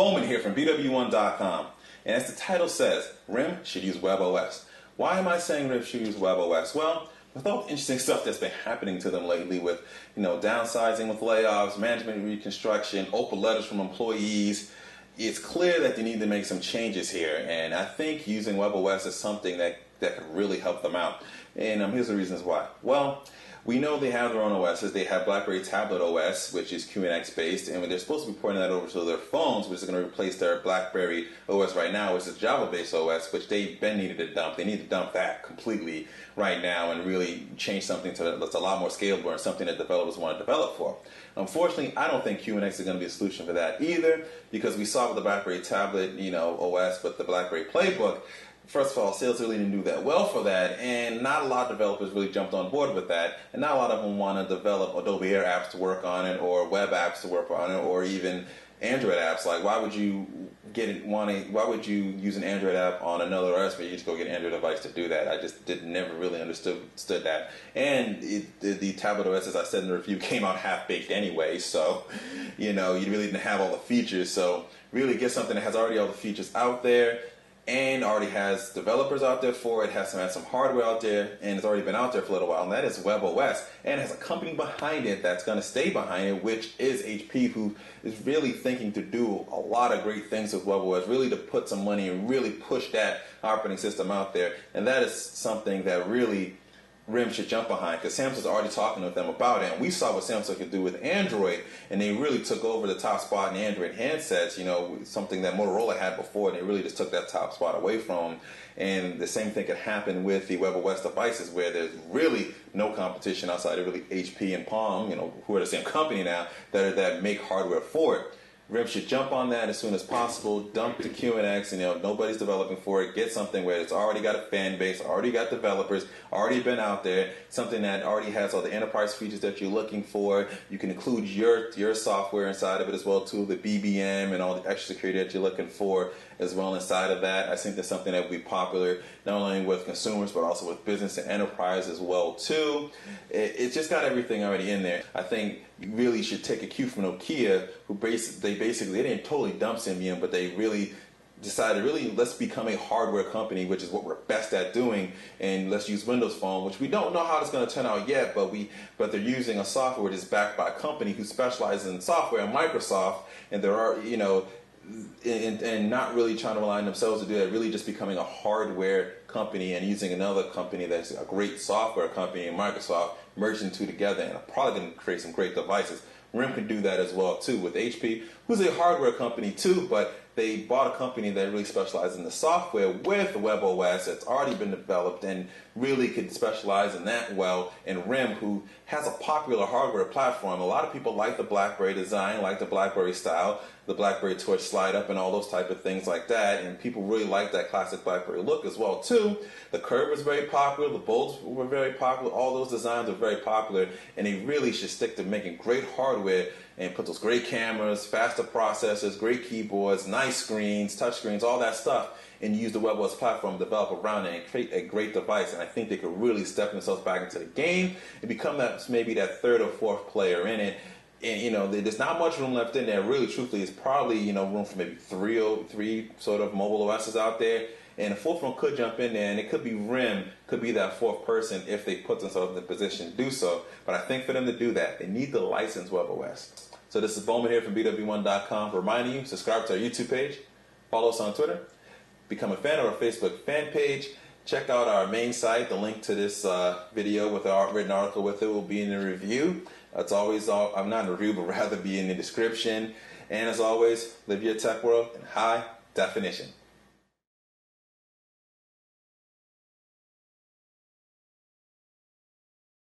BWOne here from BWOne.com, and as the title says, RIM should use WebOS. Why am I saying RIM should use WebOS? Well, with all the interesting stuff that's been happening to them lately with, downsizing, with layoffs, management reconstruction, open letters from employees, it's clear that they need to make some changes here, and I think using WebOS is something that could really help them out. And here's the reasons why. Well, we know they have their own OSs. They have Blackberry Tablet OS, which is QNX based, and they're supposed to be porting that over to their phones, which is going to replace their Blackberry OS right now, which is Java based OS, which they've been needed to dump. They need to dump that completely right now and really change something that's a lot more scalable and something that developers want to develop for. Unfortunately, I don't think QNX is going to be a solution for that either, because we saw with the Blackberry Tablet, OS, but the Blackberry Playbook, first of all, sales really didn't do that well for that, and not a lot of developers really jumped on board with that, and not a lot of them want to develop Adobe Air apps to work on it, or web apps to work on it, or even Android apps. Like, why would you why would you use an Android app on another OS, but you just go get an Android device to do that? I just never really understood that. And the tablet OS, as I said in the review, came out half-baked anyway, so, you really didn't have all the features. So really get something that has already all the features out there, and already has developers out there for it, has some hardware out there, and it's already been out there for a little while, and that is WebOS, and it has a company behind it that's going to stay behind it, which is HP, who is really thinking to do a lot of great things with WebOS, really to put some money and really push that operating system out there, and that is something that really RIM should jump behind, because Samsung's already talking with them about it, and we saw what Samsung could do with Android, and they really took over the top spot in Android handsets, something that Motorola had before, and they really just took that top spot away from them. And the same thing could happen with the WebOS devices, where there's really no competition outside of really HP and Palm, who are the same company now, that make hardware for it. RIM should jump on that as soon as possible, dump the QNX, and nobody's developing for it, get something where it's already got a fan base, already got developers, already been out there, something that already has all the enterprise features that you're looking for. You can include your software inside of it as well too, the BBM and all the extra security that you're looking for as well inside of that. I think that's something that would be popular not only with consumers but also with business and enterprise as well too. It's just got everything already in there. I think you really should take a cue from Nokia, who they didn't totally dump Symbian, but they really decided, let's become a hardware company, which is what we're best at doing, and let's use Windows Phone, which we don't know how it's going to turn out yet, but they're using a software that's backed by a company who specializes in software, Microsoft, and there are, and not really trying to rely on themselves to do that, really just becoming a hardware company and using another company that's a great software company and Microsoft, merging the two together, and probably going to create some great devices. RIM can do that as well too with HP, who's a hardware company too, but they bought a company that really specializes in the software with WebOS that's already been developed and really could specialize in that well. And RIM, who has a popular hardware platform. A lot of people like the BlackBerry design, like the BlackBerry style, the BlackBerry Torch slide up and all those type of things like that. And people really like that classic BlackBerry look as well too. The curve was very popular, the bolts were very popular, all those designs are very popular, and they really should stick to making great hardware and put those great cameras, faster processors, great keyboards, nice screens, touch screens, all that stuff, and use the WebOS platform to develop around it and create a great device. And I think they could really step themselves back into the game and become maybe that third or fourth player in it. And there's not much room left in there. Really, truthfully, it's probably room for maybe three sort of mobile OSs out there. And the fourth one could jump in there, and it could be RIM, could be that fourth person if they put themselves in the position to do so. But I think for them to do that, they need to license WebOS. So this is BWOne here from BWOne.com, reminding you, subscribe to our YouTube page, follow us on Twitter, become a fan of our Facebook fan page, check out our main site. The link to this video with our written article with it will be in the review. It's always, I'm not in the review, but rather be in the description. And as always, live your tech world in high definition.